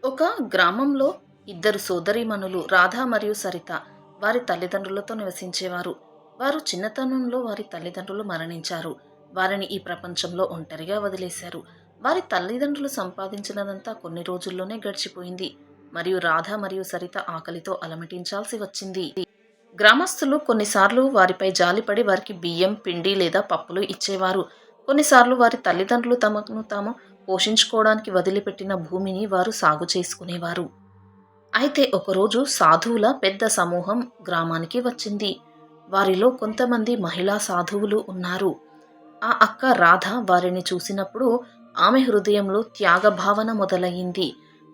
ఒక గ్రామంలో ఇద్దరు సోదరీమణులు రాధ మరియు సరిత వారి తల్లిదండ్రులతో నివసించేవారు. వారు చిన్నతనంలో వారి తల్లిదండ్రులు మరణించారు. వారిని ఈ ప్రపంచంలో ఒంటరిగా వదిలేశారు. వారి తల్లిదండ్రులు సంపాదించినదంతా కొన్ని రోజుల్లోనే గడిచిపోయింది. మరియు రాధ మరియు సరిత ఆకలితో అలమటించాల్సి వచ్చింది. గ్రామస్తులు కొన్నిసార్లు వారిపై జాలిపడి వారికి బియ్యం, పిండి లేదా పప్పులు ఇచ్చేవారు. కొన్నిసార్లు వారి తల్లిదండ్రులు తమను తాము పోషించుకోవడానికి వదిలిపెట్టిన భూమిని వారు సాగు చేసుకునేవారు. అయితే ఒకరోజు సాధువుల పెద్ద సమూహం గ్రామానికి వచ్చింది. వారిలో కొంతమంది మహిళా సాధువులు ఉన్నారు. ఆ అక్క రాధ వారిని చూసినప్పుడు ఆమె హృదయంలో త్యాగభావన మొదలయ్యింది.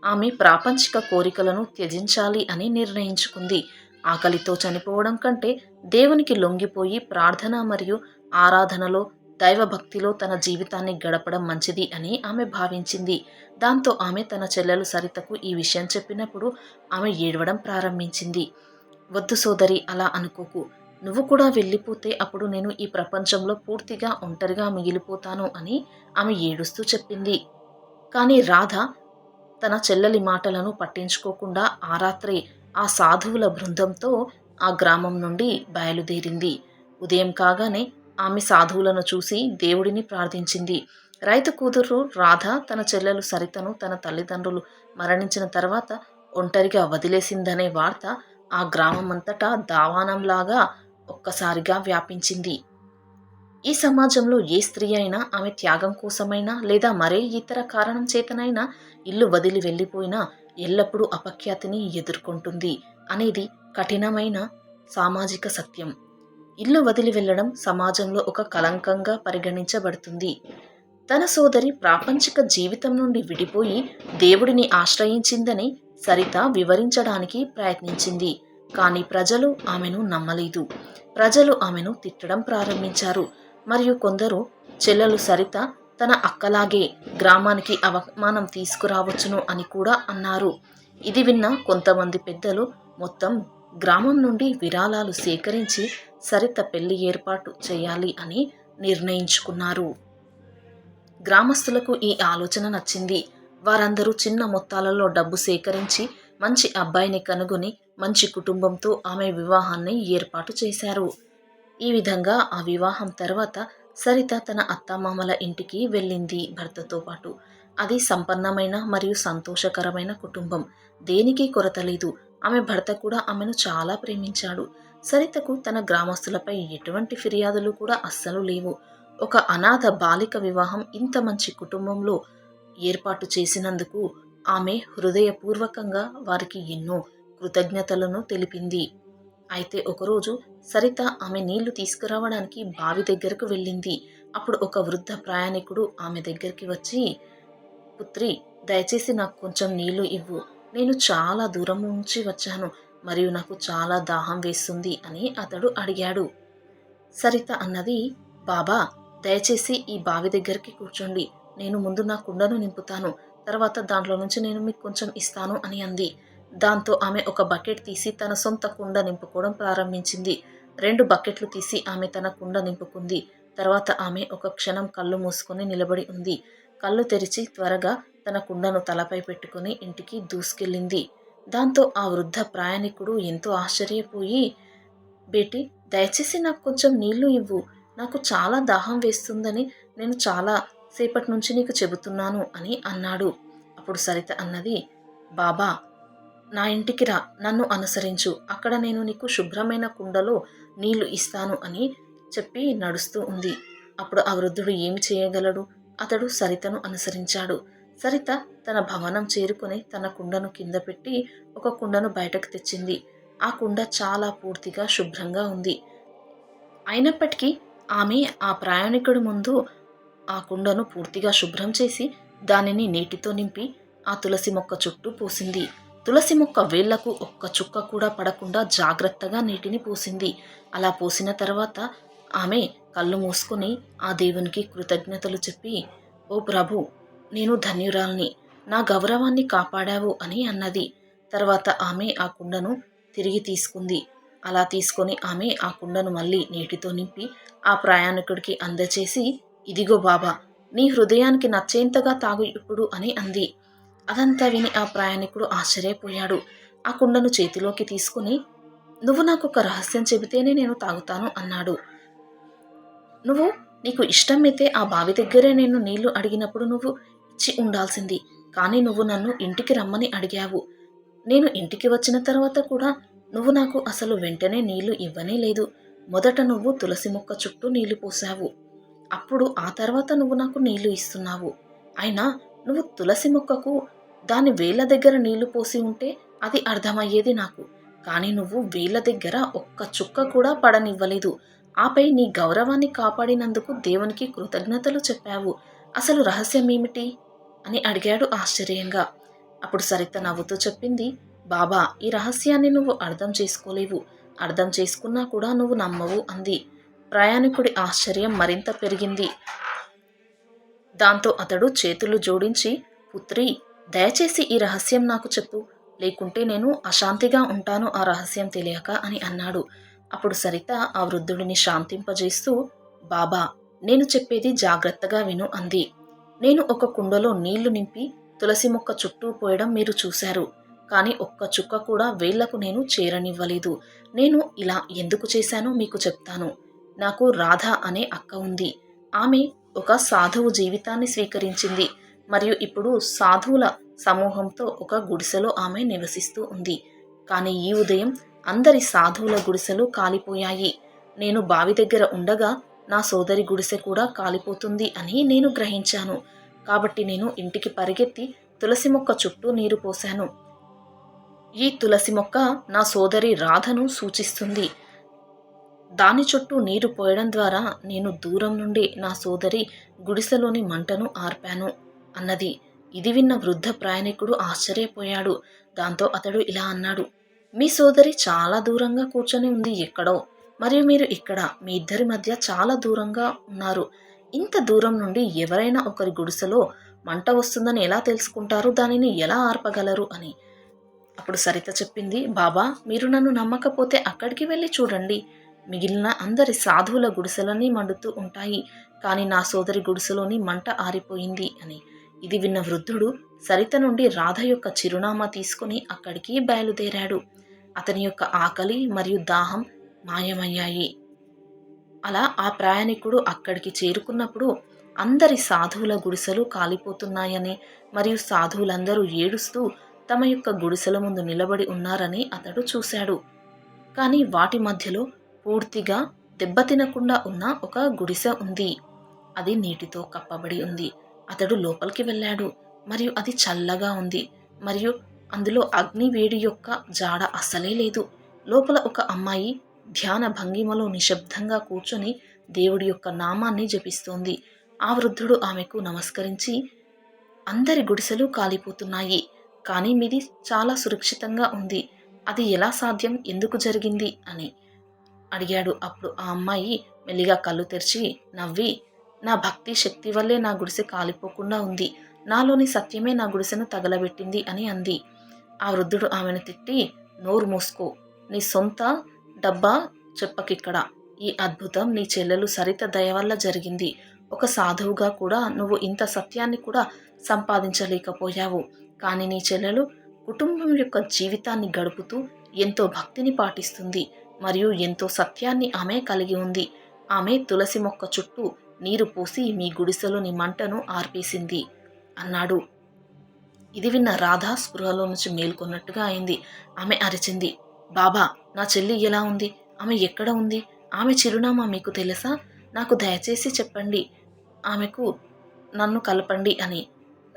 ఆమె ప్రాపంచిక కోరికలను త్యజించాలి అని నిర్ణయించుకుంది. ఆకలితో చనిపోవడం కంటే దేవునికి లొంగిపోయి ప్రార్థన మరియు ఆరాధనలో దైవభక్తిలో తన జీవితాన్ని గడపడం మంచిది అని ఆమె భావించింది. దాంతో ఆమె తన చెల్లెలు సరితకు ఈ విషయం చెప్పినప్పుడు ఆమె ఏడవడం ప్రారంభించింది. వద్దు సోదరి, అలా అనుకోకు. నువ్వు కూడా వెళ్ళిపోతే అప్పుడు నేను ఈ ప్రపంచంలో పూర్తిగా ఒంటరిగా మిగిలిపోతాను అని ఆమె ఏడుస్తూ చెప్పింది. కానీ రాధ తన చెల్లెలి మాటలను పట్టించుకోకుండా ఆ రాత్రే ఆ సాధువుల బృందంతో ఆ గ్రామం నుండి బయలుదేరింది. ఉదయం కాగానే ఆమె సాధువులను చూసి దేవుడిని ప్రార్థించింది. రైతు కూతురు రాధ తన చెల్లెలు సరితను తన తల్లిదండ్రులు మరణించిన తర్వాత ఒంటరిగా వదిలేసిందనే వార్త ఆ గ్రామమంతటా దావానంలాగా ఒక్కసారిగా వ్యాపించింది. ఈ సమాజంలో ఏ స్త్రీ అయినా ఆమె త్యాగం కోసమైనా లేదా మరే ఇతర కారణం చేతనైనా ఇల్లు వదిలి వెళ్ళిపోయినా ఎల్లప్పుడూ అపఖ్యాతిని ఎదుర్కొంటుంది అనేది కఠినమైన సామాజిక సత్యం. ఇల్లు వదిలి వెళ్ళడం సమాజంలో ఒక కళంకంగా పరిగణించబడుతుంది. తన సోదరి ప్రాపంచిక జీవితం నుండి విడిపోయి దేవుడిని ఆశ్రయించిందని సరిత వివరించడానికి ప్రయత్నించింది. కానీ ప్రజలు ఆమెను నమ్మలేదు. ప్రజలు ఆమెను తిట్టడం ప్రారంభించారు. మరియు కొందరు చెల్లెలు సరిత తన అక్కలాగే గ్రామానికి అవమానం తీసుకురావచ్చును అని కూడా అన్నారు. ఇది విన్న కొంతమంది పెద్దలు మొత్తం గ్రామం నుండి విరాళాలు సేకరించి సరిత పెళ్లి ఏర్పాటు చేయాలి అని నిర్ణయించుకున్నారు. గ్రామస్తులకు ఈ ఆలోచన నచ్చింది. వారందరూ చిన్న మొత్తాలలో డబ్బు సేకరించి మంచి అబ్బాయిని కనుగొని మంచి కుటుంబంతో ఆమె వివాహాన్ని ఏర్పాటు చేశారు. ఈ విధంగా ఆ వివాహం తర్వాత సరిత తన అత్తామామల ఇంటికి వెళ్ళింది భర్తతో పాటు. అది సంపన్నమైన మరియు సంతోషకరమైన కుటుంబం. దేనికి కొరత లేదు. ఆమె భర్త కూడా ఆమెను చాలా ప్రేమించాడు. సరితకు తన గ్రామస్తులపై ఎటువంటి ఫిర్యాదులు కూడా అస్సలు లేవు. ఒక అనాథ బాలిక వివాహం ఇంత మంచి కుటుంబంలో ఏర్పాటు చేసినందుకు ఆమె హృదయపూర్వకంగా వారికి ఎన్నో కృతజ్ఞతలను తెలిపింది. అయితే ఒకరోజు సరిత ఆమె నీళ్లు తీసుకురావడానికి బావి దగ్గరకు వెళ్ళింది. అప్పుడు ఒక వృద్ధ ప్రయాణికుడు ఆమె దగ్గరికి వచ్చి, పుత్రి, దయచేసి నాకు కొంచెం నీళ్లు ఇవ్వు. నేను చాలా దూరం నుంచి వచ్చాను మరియు నాకు చాలా దాహం వేస్తుంది అని అతడు అడిగాడు. సరిత అన్నది, బాబా, దయచేసి ఈ బావి దగ్గరికి కూర్చోండి. నేను ముందు నా కుండను నింపుతాను. తర్వాత దాంట్లో నుంచి నేను మీకు కొంచెం ఇస్తాను అని అంది. దాంతో ఆమె ఒక బకెట్ తీసి తన సొంత కుండ నింపుకోవడం ప్రారంభించింది. 2 బకెట్లు తీసి ఆమె తన కుండ నింపుకుంది. తర్వాత ఆమె ఒక క్షణం కళ్ళు మూసుకొని నిలబడి ఉంది. కళ్ళు తెరిచి త్వరగా తన కుండను తలపై పెట్టుకుని ఇంటికి దూసుకెళ్ళింది. దాంతో ఆ వృద్ధ ప్రయాణికుడు ఎంతో ఆశ్చర్యపోయి, బేటీ, దయచేసి నాకు కొంచెం నీళ్లు ఇవ్వు. నాకు చాలా దాహం వేస్తుందని నేను చాలా సేపటి నుంచి నీకు చెబుతున్నాను అని అన్నాడు. అప్పుడు సరిత అన్నది, బాబా, నా ఇంటికి రా, నన్ను అనుసరించు. అక్కడ నేను నీకు శుభ్రమైన కుండలో నీళ్లు ఇస్తాను అని చెప్పి నడుస్తూ ఉంది. అప్పుడు ఆ వృద్ధుడు ఏమి చేయగలడు? అతడు సరితను అనుసరించాడు. సరిత తన భవనం చేరుకుని తన కుండను కింద పెట్టి ఒక కుండను బయటకు తెచ్చింది. ఆ కుండ చాలా పూర్తిగా శుభ్రంగా ఉంది. అయినప్పటికీ ఆమె ఆ ప్రయాణికుడి ముందు ఆ కుండను పూర్తిగా శుభ్రం చేసి దానిని నీటితో నింపి ఆ తులసి మొక్క చుట్టూ పోసింది. తులసి మొక్క వేళ్లకు ఒక్క చుక్క కూడా పడకుండా జాగ్రత్తగా నీటిని పోసింది. అలా పోసిన తర్వాత ఆమె కళ్ళు మూసుకొని ఆ దేవునికి కృతజ్ఞతలు చెప్పి, ఓ ప్రభు, నేను ధన్యురాల్ని, నా గౌరవాన్ని కాపాడావు అని అన్నది. తర్వాత ఆమె ఆ కుండను తిరిగి తీసుకుంది. అలా తీసుకొని ఆమె ఆ కుండను మళ్ళీ నీటితో నింపి ఆ ప్రయాణికుడికి అందచేసి, ఇదిగో బాబా, నీ హృదయానికి నచ్చేంతగా తాగు ఇప్పుడు అని అంది. అదంతా విని ఆ ప్రయాణికుడు ఆశ్చర్యపోయాడు. ఆ కుండను చేతిలోకి తీసుకుని, "నువ్వు నాకొక రహస్యం చెబితేనే నేను తాగుతాను" అన్నాడు. "నువ్వు నీకు ఇష్టమైతే ఆ బావి దగ్గరే నేను నీళ్లు అడిగినప్పుడు నువ్వు ఇచ్చి ఉండాల్సింది. కానీ నువ్వు నన్ను ఇంటికి రమ్మని అడిగావు. నేను ఇంటికి వచ్చిన తర్వాత కూడా నువ్వు నాకు అసలు వెంటనే నీళ్లు ఇవ్వనే లేదు. మొదట నువ్వు తులసి మొక్క చుట్టూ నీళ్లు పోశావు. అప్పుడు ఆ తర్వాత నువ్వు నాకు నీళ్లు ఇస్తున్నావు. అయినా నువ్వు తులసి మొక్కకు దాని వేళ్ళ దగ్గర నీళ్లు పోసి ఉంటే అది అర్థమయ్యేది నాకు. కానీ నువ్వు వేళ్ళ దగ్గర ఒక్క చుక్క కూడా పడనివ్వలేదు. ఆపై నీ గౌరవాన్ని కాపాడినందుకు దేవునికి కృతజ్ఞతలు చెప్పావు. అసలు రహస్యమేమిటి?" అని అడిగాడు ఆశ్చర్యంగా. అప్పుడు సరిత నవ్వుతూ చెప్పింది, "బాబా, ఈ రహస్యాన్ని నువ్వు అర్థం చేసుకోలేవు. అర్థం చేసుకున్నా కూడా నువ్వు నమ్మవు" అంది. ప్రయాణికుడి ఆశ్చర్యం మరింత పెరిగింది. దాంతో అతడు చేతులు జోడించి, "పుత్రీ, దయచేసి ఈ రహస్యం నాకు చెప్పు. లేకుంటే నేను అశాంతిగా ఉంటాను ఆ రహస్యం తెలియక" అని అన్నాడు. అప్పుడు సరిత ఆ వృద్ధుడిని శాంతింపజేస్తూ, "బాబా, నేను చెప్పేది జాగ్రత్తగా విను" అంది. "నేను ఒక కుండలో నీళ్లు నింపి తులసి మొక్క చుట్టూ పోయడం మీరు చూశారు. కానీ ఒక్క చుక్క కూడా వేళ్లకు నేను చేరనివ్వలేదు. నేను ఇలా ఎందుకు చేశానో మీకు చెప్తాను. నాకు రాధ అనే అక్క ఉంది. ఆమె ఒక సాధువు జీవితాన్ని స్వీకరించింది మరియు ఇప్పుడు సాధువుల సమూహంతో ఒక గుడిసెలో ఆమె నివసిస్తూ ఉంది. కానీ ఈ ఉదయం అందరి సాధువుల గుడిసెలు కాలిపోయాయి. నేను బావి దగ్గర ఉండగా నా సోదరి గుడిసె కూడా కాలిపోతుంది అని నేను గ్రహించాను. కాబట్టి నేను ఇంటికి పరిగెత్తి తులసి మొక్క చుట్టూ నీరు పోశాను. ఈ తులసి మొక్క నా సోదరి రాధను సూచిస్తుంది. దాని చుట్టూ నీరు పోయడం ద్వారా నేను దూరం నుండి నా సోదరి గుడిసెలోని మంటను ఆర్పాను" అన్నది. ఇది విన్న వృద్ధ ప్రయాణికుడు ఆశ్చర్యపోయాడు. దాంతో అతడు ఇలా అన్నాడు, "మీ సోదరి చాలా దూరంగా కూర్చొని ఉంది ఎక్కడో. మరియు మీరు ఇక్కడ మీ ఇద్దరి మధ్య చాలా దూరంగా ఉన్నారు. ఇంత దూరం నుండి ఎవరైనా ఒకరి గుడిసెలో మంట వస్తుందని ఎలా తెలుసుకుంటారు? దానిని ఎలా ఆర్పగలరు?" అని. అప్పుడు సరిత చెప్పింది, "బాబా, మీరు నన్ను నమ్మకపోతే అక్కడికి వెళ్ళి చూడండి. మిగిలిన అందరి సాధువుల గుడిసెలన్నీ మండుతూ ఉంటాయి. కానీ నా సోదరి గుడిసెలోని మంట ఆరిపోయింది" అని. ఇది విన్న వృద్ధుడు సరిత నుండి రాధ యొక్క చిరునామా తీసుకుని అక్కడికి బయలుదేరాడు. అతని యొక్క ఆకలి మరియు దాహం మాయమయ్యాయి. అలా ఆ ప్రయాణికుడు అక్కడికి చేరుకున్నప్పుడు అందరి సాధువుల గుడిసెలు కాలిపోతున్నాయని మరియు సాధువులందరూ ఏడుస్తూ తమ యొక్క గుడిసెల ముందు నిలబడి ఉన్నారని అతడు చూశాడు. కానీ వాటి మధ్యలో పూర్తిగా దెబ్బతినకుండా ఉన్న ఒక గుడిసె ఉంది. అది నీటితో కప్పబడి ఉంది. అతడు లోపలికి వెళ్ళాడు మరియు అది చల్లగా ఉంది మరియు అందులో అగ్ని వేడి యొక్క జాడ అస్సలే లేదు. లోపల ఒక అమ్మాయి ధ్యాన భంగిమలో నిశ్శబ్దంగా కూర్చొని దేవుడి యొక్క నామాన్ని జపిస్తోంది. ఆ వృద్ధుడు ఆమెకు నమస్కరించి, "అందరి గుడిసెలు కాలిపోతున్నాయి. కానీ మీది చాలా సురక్షితంగా ఉంది. అది ఎలా సాధ్యం? ఎందుకు జరిగింది?" అని అడిగాడు. అప్పుడు ఆ అమ్మాయి మెల్లిగా కళ్ళు తెరిచి నవ్వి, "నా భక్తి శక్తి వల్లే నా గుడిసె కాలిపోకుండా ఉంది. నాలోని సత్యమే నా గుడిసెను తగలబెట్టింది" అని అంది. ఆ వృద్ధుడు ఆమెను తిట్టి, "నోరు మూసుకో. నీ సొంత డబ్బా చెప్పకిక్కడ. ఈ అద్భుతం నీ చెల్లెలు సరిత దయ వల్ల జరిగింది. ఒక సాధువుగా కూడా నువ్వు ఇంత సత్యాన్ని కూడా సంపాదించలేకపోయావు. కానీ నీ చెల్లెలు కుటుంబం యొక్క జీవితాన్ని గడుపుతూ ఎంతో భక్తిని పాటిస్తుంది మరియు ఎంతో సత్యాన్ని ఆమె కలిగి ఉంది. ఆమె తులసి మొక్క చుట్టూ నీరు పోసి మీ గుడిసెలోని మంటను ఆర్పేసింది" అన్నాడు. ఇది విన్న రాధ స్పృహలో నుంచి మేల్కొన్నట్టుగా అయింది. ఆమె అరిచింది, "బాబా, నా చెల్లి ఎలా ఉంది? ఆమె ఎక్కడ ఉంది? ఆమె చిరునామా మీకు తెలుసా? నాకు దయచేసి చెప్పండి. ఆమెకు నన్ను కలపండి" అని.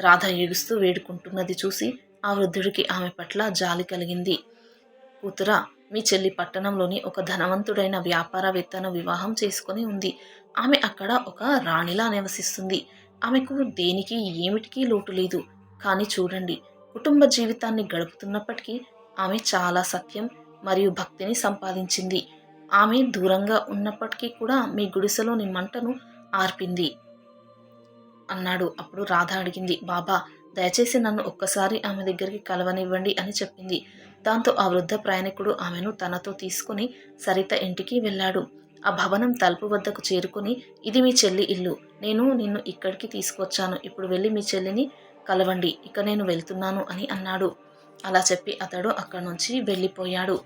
రాధ ఏడుస్తూ వేడుకుంటున్నది చూసి ఆ వృద్ధుడికి ఆమె పట్ల జాలి కలిగింది. "కూతురా, మీ చెల్లి పట్టణంలోని ఒక ధనవంతుడైన వ్యాపారవేత్తను వివాహం చేసుకొని ఉంది. ఆమె అక్కడ ఒక రాణిలా నివసిస్తుంది. ఆమెకు దేనికి ఏమిటికీ లోటు లేదు. కానీ చూడండి, కుటుంబ జీవితాన్ని గడుపుతున్నప్పటికీ ఆమె చాలా సత్యం మరియు భక్తిని సంపాదించింది. ఆమె దూరంగా ఉన్నప్పటికీ కూడా మీ గుడిసెలోని మంటను ఆర్పింది" అన్నాడు. అప్పుడు రాధ అడిగింది, "బాబా, దయచేసి నన్ను ఒక్కసారి ఆమె దగ్గరికి కలవనివ్వండి" అని చెప్పింది. దాంతో ఆ వృద్ధ ప్రయాణికుడు ఆమెను తనతో తీసుకుని సరిత ఇంటికి వెళ్ళాడు. ఆ భవనం తలుపు వద్దకు చేరుకుని, "ఇది మీ చెల్లి ఇల్లు. నేను నిన్ను ఇక్కడికి తీసుకొచ్చాను. ఇప్పుడు వెళ్ళి మీ చెల్లిని కలవండి, ఇక నేను వెళ్తున్నాను అని అన్నాడు. అలా చెప్పి అతడు అక్కడి నుంచి వెళ్ళిపోయాడు.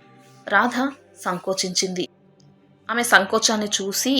రాధ సంకోచించింది. ఆమె సంకోచాన్ని చూసి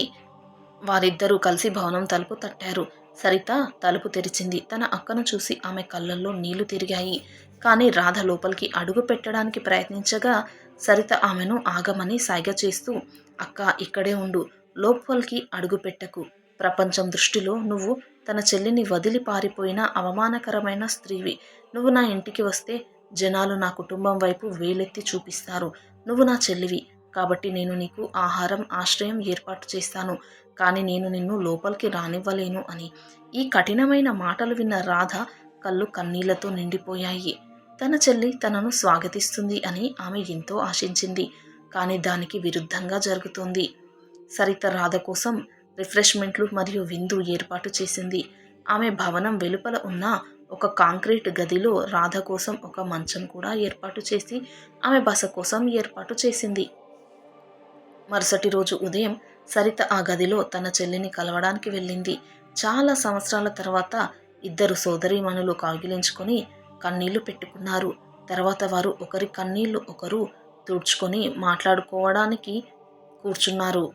వారిద్దరూ కలిసి భవనం తలుపు తట్టారు. సరిత తలుపు తెరిచింది. తన అక్కను చూసి ఆమె కళ్ళల్లో నీళ్లు తిరిగాయి. కానీ రాధ లోపలికి అడుగు పెట్టడానికి ప్రయత్నించగా సరిత ఆమెను ఆగమని సైగ చేస్తూ, అక్క ఇక్కడే ఉండు, లోపలికి అడుగు పెట్టకు. ప్రపంచం దృష్టిలో నువ్వు తన చెల్లిని వదిలి పారిపోయిన అవమానకరమైన స్త్రీవి. నువ్వు నా ఇంటికి వస్తే జనాలు నా కుటుంబం వైపు వేలెత్తి చూపిస్తారు. నువ్వు నా చెల్లివి కాబట్టి నేను నీకు ఆహారం, ఆశ్రయం ఏర్పాటు చేస్తాను. కానీ నేను నిన్ను లోపలికి రానివ్వలేను అని. ఈ కఠినమైన మాటలు విన్న రాధ కళ్ళు కన్నీళ్లతో నిండిపోయాయి. తన చెల్లి తనను స్వాగతిస్తుంది అని ఆమె ఎంతో ఆశించింది. కానీ దానికి విరుద్ధంగా జరుగుతోంది. సరిత రాధ కోసం రిఫ్రెష్మెంట్లు మరియు విందు ఏర్పాటు చేసింది. ఆమె భవనం వెలుపల ఉన్న ఒక కాంక్రీట్ గదిలో రాధ కోసం ఒక మంచం కూడా ఏర్పాటు చేసి ఆమె బస కోసం ఏర్పాటు చేసింది. మరుసటి రోజు ఉదయం సరిత ఆ గదిలో తన చెల్లిని కలవడానికి వెళ్ళింది. చాలా సంవత్సరాల తర్వాత ఇద్దరు సోదరీమణులు కౌగిలించుకొని కన్నీళ్లు పెట్టుకున్నారు. తర్వాత వారు ఒకరి కన్నీళ్లు ఒకరు తుడుచుకొని మాట్లాడుకోవడానికి కూర్చున్నారు.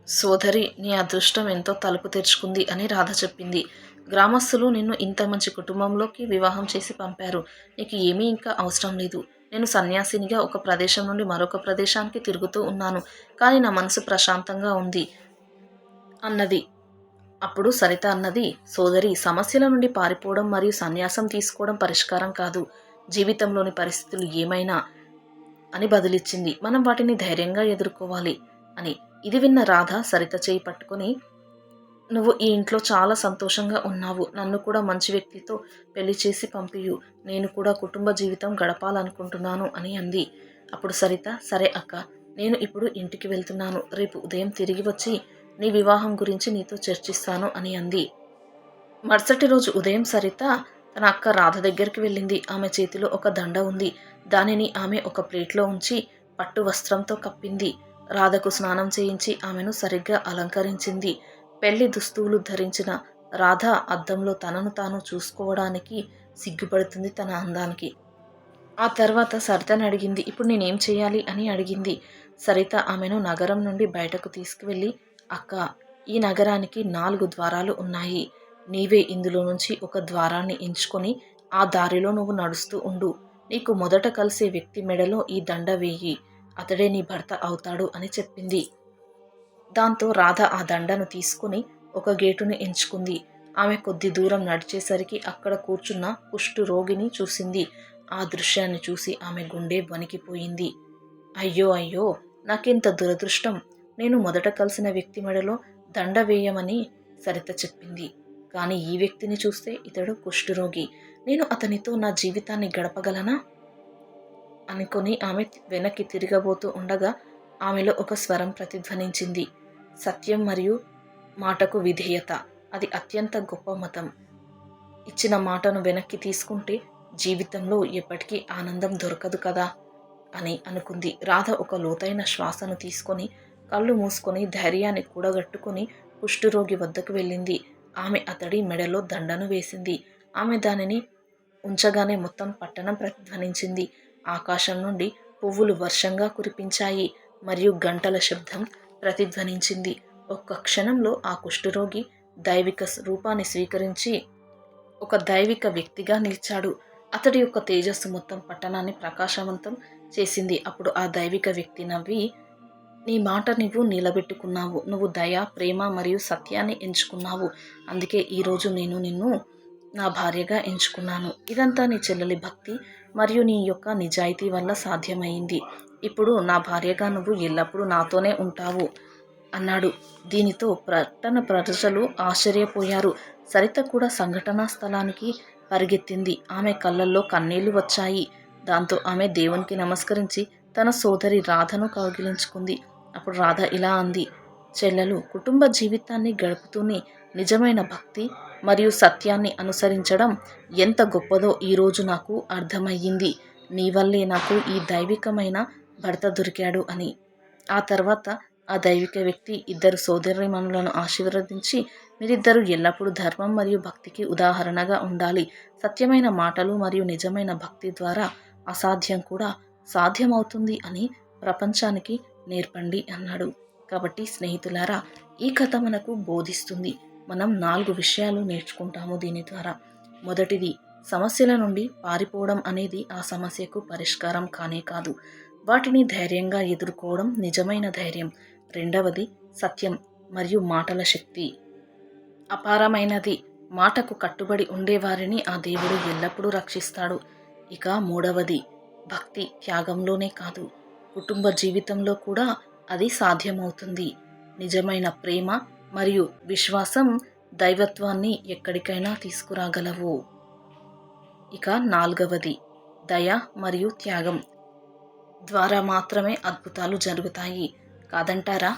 సోదరి, నీ అదృష్టం ఎంతో తలుపు తెరుచుకుంది అని రాధ చెప్పింది. గ్రామస్తులు నిన్ను ఇంత మంచి కుటుంబంలోకి వివాహం చేసి పంపారు. నీకు ఏమీ ఇంకా అవసరం లేదు. నేను సన్యాసినిగా ఒక ప్రదేశం నుండి మరొక ప్రదేశానికి తిరుగుతూ ఉన్నాను. కానీ నా మనసు ప్రశాంతంగా ఉంది అన్నది. అప్పుడు సరిత అన్నది, సోదరి, సమస్యల నుండి పారిపోవడం మరియు సన్యాసం తీసుకోవడం పరిష్కారం కాదు. జీవితంలోని పరిస్థితులు ఏమైనా అని బదులిచ్చింది. మనం వాటిని ధైర్యంగా ఎదుర్కోవాలి అని. ఇది విన్న రాధ సరిత చేయి పట్టుకొని, నువ్వు ఈ ఇంట్లో చాలా సంతోషంగా ఉన్నావు. నన్ను కూడా మంచి వ్యక్తితో పెళ్లి చేసి పంపియు. నేను కూడా కుటుంబ జీవితం గడపాలనుకుంటున్నాను అని అంది. అప్పుడు సరిత, సరే అక్క, నేను ఇప్పుడు ఇంటికి వెళ్తున్నాను. రేపు ఉదయం తిరిగి వచ్చి నీ వివాహం గురించి నీతో చర్చిస్తాను అని అంది. మరుసటి రోజు ఉదయం సరిత తన అక్క రాధ దగ్గరికి వెళ్ళింది. ఆమె చేతిలో ఒక దండ ఉంది. దానిని ఆమె ఒక ప్లేట్లో ఉంచి పట్టు వస్త్రంతో కప్పింది. రాధకు స్నానం చేయించి ఆమెను సరిగ్గా అలంకరించింది. పెళ్లి దుస్తువులు ధరించిన రాధ అద్దంలో తనను తాను చూసుకోవడానికి సిగ్గుపడుతుంది తన అందానికి. ఆ తర్వాత సరితని అడిగింది, ఇప్పుడు నేనేం చేయాలి అని అడిగింది. సరిత ఆమెను నగరం నుండి బయటకు తీసుకువెళ్ళి, అక్క, ఈ నగరానికి 4 ద్వారాలు ఉన్నాయి. నీవే ఇందులో నుంచి ఒక ద్వారాన్ని ఎంచుకొని ఆ దారిలో నువ్వు నడుస్తూ ఉండు. నీకు మొదట కలిసే వ్యక్తి మెడలో ఈ దండ వేయి. అతడే నీ భర్త అవుతాడు అని చెప్పింది. దాంతో రాధ ఆ దండను తీసుకుని ఒక గేటును ఎంచుకుంది. ఆమె కొద్ది దూరం నడిచేసరికి అక్కడ కూర్చున్న కుష్టు రోగిని చూసింది. ఆ దృశ్యాన్ని చూసి ఆమె గుండె వణికిపోయింది. అయ్యో అయ్యో, నాకెంత దురదృష్టం. నేను మొదట కలిసిన వ్యక్తి మెడలో దండ వేయమని సరిత చెప్పింది. కానీ ఈ వ్యక్తిని చూస్తే ఇతడు కుష్ఠరోగి. నేను అతనితో నా జీవితాన్ని గడపగలనా అనుకొని ఆమె వెనక్కి తిరగబోతూ ఉండగా ఆమెలో ఒక స్వరం ప్రతిధ్వనించింది. సత్యం మరియు మాటకు విధేయత, అది అత్యంత గొప్ప మతం. ఇచ్చిన మాటను వెనక్కి తీసుకుంటే జీవితంలో ఎప్పటికీ ఆనందం దొరకదు కదా అని అనుకుంది. రాధ ఒక లోతైన శ్వాసను తీసుకొని కళ్ళు మూసుకొని ధైర్యాన్ని కూడగట్టుకుని కుష్ఠరోగి వద్దకు వెళ్ళింది. ఆమె అతడి మెడలో దండను వేసింది. ఆమె దానిని ఉంచగానే మొత్తం పట్టణం ప్రతిధ్వనించింది. ఆకాశం నుండి పువ్వులు వర్షంగా కురిపించాయి మరియు గంటల శబ్దం ప్రతిధ్వనించింది. ఒక్క క్షణంలో ఆ కుష్ఠరోగి దైవిక రూపాన్ని స్వీకరించి ఒక దైవిక వ్యక్తిగా నిలిచాడు. అతడి యొక్క తేజస్సు మొత్తం పట్టణాన్ని ప్రకాశవంతం చేసింది. అప్పుడు ఆ దైవిక వ్యక్తి నవ్వి, నీ మాట నువ్వు నిలబెట్టుకున్నావు. నువ్వు దయ, ప్రేమ మరియు సత్యాన్ని ఎంచుకున్నావు. అందుకే ఈరోజు నేను నిన్ను నా భార్యగా ఎంచుకున్నాను. ఇదంతా నీ చెల్లెలి భక్తి మరియు నీ యొక్క నిజాయితీ వల్ల సాధ్యమైంది. ఇప్పుడు నా భార్యగా నువ్వు ఎల్లప్పుడూ నాతోనే ఉంటావు అన్నాడు. దీనితో పట్టణ ప్రజలు ఆశ్చర్యపోయారు. సరిత కూడా సంఘటనా స్థలానికి పరిగెత్తింది. ఆమె కళ్ళల్లో కన్నీళ్లు వచ్చాయి. దాంతో ఆమె దేవునికి నమస్కరించి తన సోదరి రాధను కౌగిలించుకుంది. అప్పుడు రాధ ఇలా అంది, చెల్లెలు, కుటుంబ జీవితాన్ని గడుపుతూనే నిజమైన భక్తి మరియు సత్యాన్ని అనుసరించడం ఎంత గొప్పదో ఈరోజు నాకు అర్థమయ్యింది. నీ వల్లే నాకు ఈ దైవికమైన భర్త దొరికాడు అని. ఆ తర్వాత ఆ దైవిక వ్యక్తి ఇద్దరు సోదరీమణులను ఆశీర్వదించి, మీరిద్దరూ ఎల్లప్పుడూ ధర్మం మరియు భక్తికి ఉదాహరణగా ఉండాలి. సత్యమైన మాటలు మరియు నిజమైన భక్తి ద్వారా అసాధ్యం కూడా సాధ్యమవుతుంది అని ప్రపంచానికి నేర్పండి అన్నాడు. కాబట్టి స్నేహితులారా, ఈ కథ మనకు బోధిస్తుంది. మనం 4 విషయాలు నేర్చుకుంటాము దీని ద్వారా. మొదటిది, సమస్యల నుండి పారిపోవడం అనేది ఆ సమస్యకు పరిష్కారం కానే కాదు. వాటిని ధైర్యంగా ఎదుర్కోవడం నిజమైన ధైర్యం. రెండవది, సత్యం మరియు మాటల శక్తి అపారమైనది. మాటకు కట్టుబడి ఉండేవారిని ఆ దేవుడు ఎల్లప్పుడూ రక్షిస్తాడు. ఇక మూడవది, భక్తి త్యాగంలోనే కాదు, కుటుంబ జీవితంలో కూడా అది సాధ్యమవుతుంది. నిజమైన ప్రేమ మరియు విశ్వాసం దైవత్వాన్ని ఎక్కడికైనా తీసుకురాగలవు. ఇక నాలుగవది, దయ మరియు త్యాగం ద్వారా మాత్రమే అద్భుతాలు జరుగుతాయి. కాదంటారా?